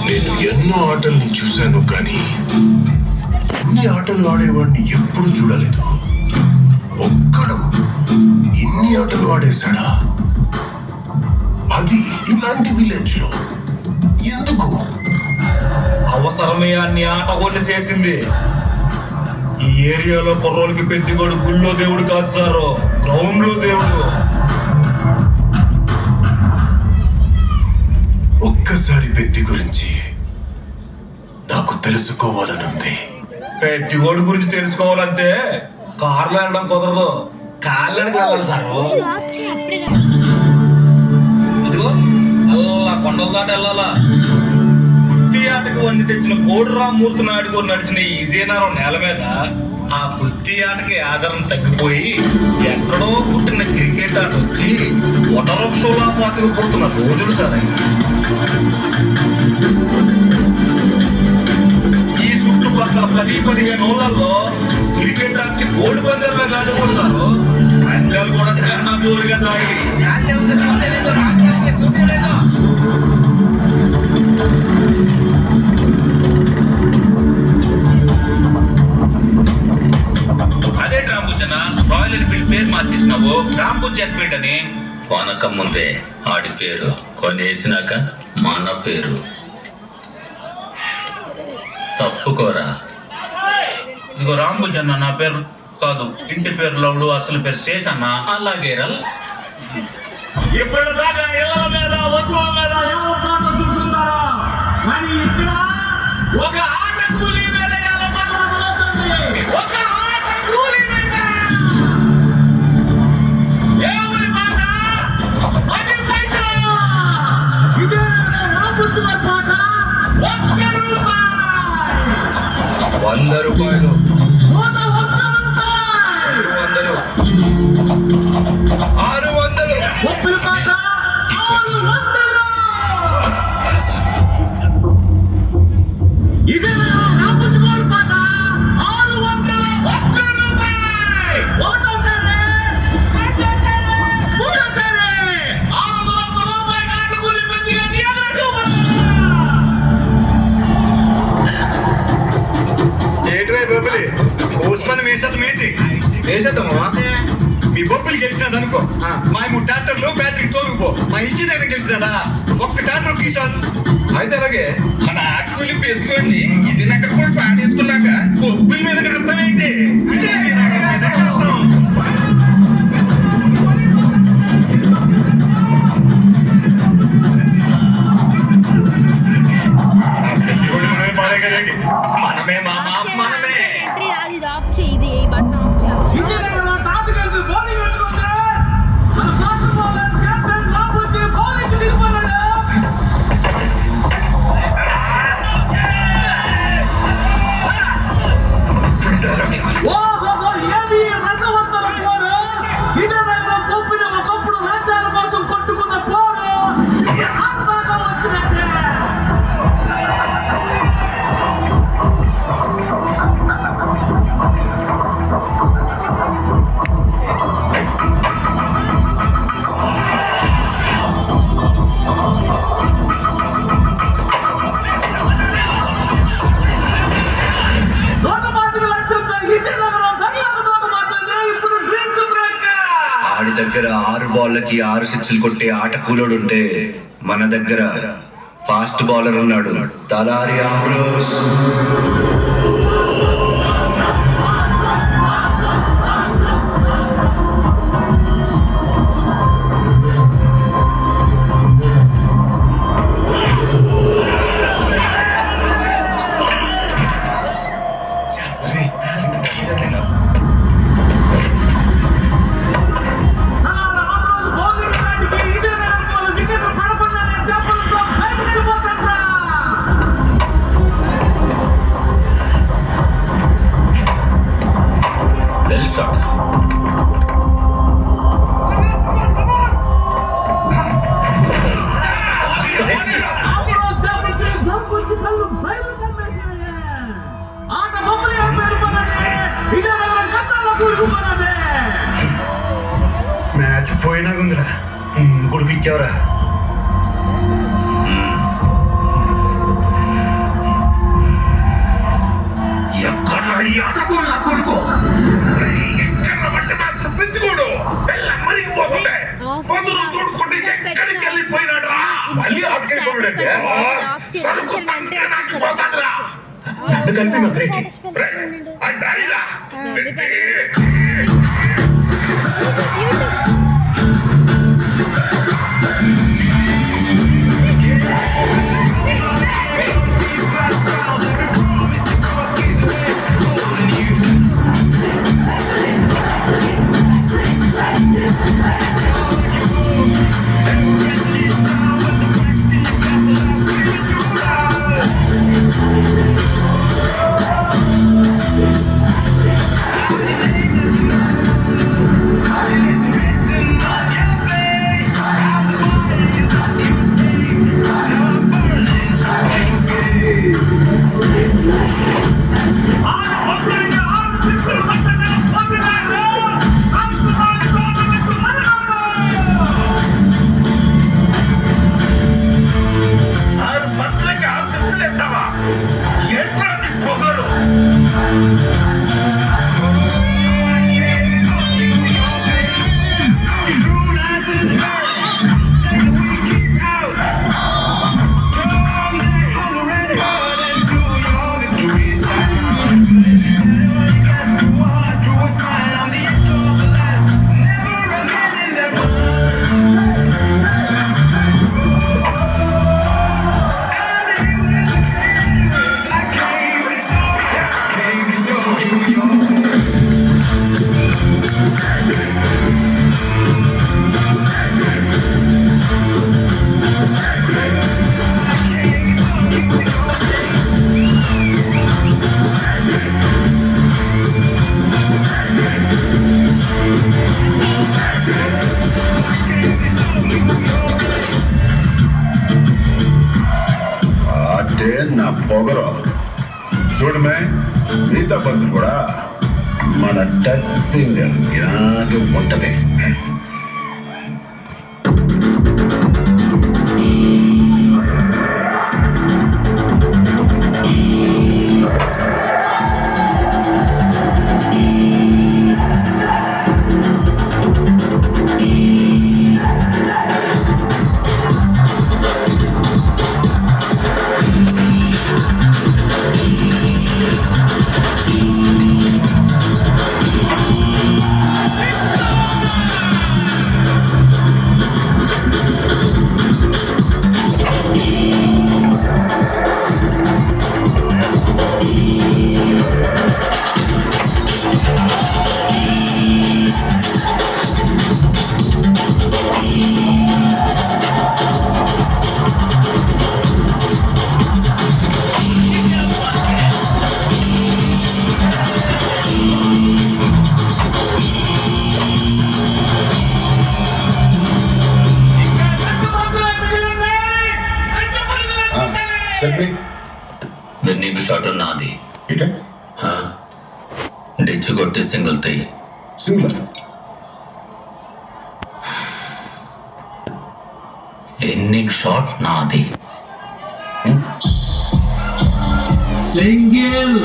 నేను ఎన్నో ఆటల్ని చూశాను, కానీ ఇన్ని ఆటలు ఆడేవాడిని ఎప్పుడు చూడలేదు. ఒక్కడు ఇన్ని ఆటలు ఆడేశాడా? అది ఇలాంటి విలేజ్ లో. ఎందుకు? అవసరమే అన్ని ఆట కొన్ని చేసింది. ఈ ఏరియాలో కుర్రోళ్ళకి పెద్దగోడు గుళ్ళో దేవుడు కాదు సారు, గ్రౌండ్ లో దేవుడు. ఒక్కసారి పెద్ది గురించి నాకు తెలుసుకోవాలనుంది. పెద్దగోడు గురించి తెలుసుకోవాలంటే కార్లో వెళ్ళడం కుదరదు, కాళ్ళకి వెళ్ళాలి సారు. ఇదిగో అల్లా కొండల దాట వెళ్ళాలా. కుస్తీ ఆటకు వన్ని తెచ్చిన కోడి రామ్మూర్తి నాయుడు నడిచిన ఈ విజయనగరం నేల మీద ఆ కుస్తీ ఆటకి ఆధారం తగ్గిపోయి ఎక్కడో పుట్టిన క్రికెట్ ఆట వచ్చి వటవృక్షంలా పాతుకుపోతున్న రోజులు సార్. ఈ చుట్టుపక్కల 10-15 ఊళ్ళల్లో క్రికెట్ ఆటని కోడి పందాల్లో కాకపోతారు. పందాలు కూడా సార్ నా జోరుగా సాగి అదే రాంబుజ్జన రాయల్ ఎన్ఫీల్డ్ పేరు మార్చేసినావు రాంబుజ్ ఎన్ఫీల్డ్ అని. కొనక ముందే ఆడి పేరు, కొనేసినాక మన పేరు. తప్పుకోరా. ఇదిగో రాంబుజ్ అన్న నా పేరు కాదు, ఇంటి పేరు లవుడు, అసలు పేరు శేష్ అన్న. అలాగేరా. ఇప్పుడు దాకా ఇళ్ళ మీద వస్తువుల మీద చూస్తున్నారా, కానీ ఇక్కడ ఒక ఆట కూలీ మీద ఒక ఆట కూలీ మీద ఎవరి మాట 10 పైసలు. ఇదే రాబుద్దు పాట 1 రూపాయి, 100 రూపాయలు, 200, 600, 30 పాట 600. ఇదే రాబుద్దు పాట 600, 1 రూపాయి, ఒకటోసారి, రెండోసారి, మూడోసారి 600 రూపాయలు ఆట కూలి పెద్దగా ఏటువై బొబ్బులి కోసుమని వేసేద్దాం. ఏంటి వేసేద్దాము? మీ బొబ్బులు గెలిచినది అనుకో, మా 3 ట్రాక్టర్లు బ్యాటరీ తోలుకుపో. మా ఇంజనీర్ గెలిచినదా ఒక్క ట్రాక్టర్ తీసాను. అయితే అలాగే మన ఆట కూలి పెట్టుకోండి. విజయనగరం కూడా పాడేసుకున్నాక బొబ్బుల మీద అర్థం ఏంటి? విజయనగరం మీద అర్థం. మనమే మామా, మనమే. ఆడి దగ్గర 6 బాళ్ళకి 6 సిక్స్లు కొట్టే ఆట కూలోడు ఉంటే మన దగ్గర ఫాస్ట్ బౌలర్ ఉన్నాడు, తలారి ఆంబ్రోస్. మ్యాచ్ పోయినాగుందిరా, గుడిపిచ్చావురా. ఈ ఆటకోడు నా కొడుకు ఎక్కడ మట్టి మాస్టర్ పెంచుకోడు పిల్ల మరిగిపోతుండే పొద్దున చూడుకుంటే ఎక్కడికి వెళ్ళిపోయినాడు మళ్ళీ ఆటకెళ్ళిపోయాడంటే సరుకు సంకనాకి పోతాడురా నన్ను కలిపి మగ్రేటి అంటారిలా నా పొగరు చూడమే మిగతా పంతులు కూడా మన టచ్ సింగర్ ఇలాగే ఉంటది నీకు షాట్ నాది డిచ్ కొట్టి సింగిల్ తెయ్యి సింగిల్ ఇన్నింగ్ షాట్ నాది సింగిల్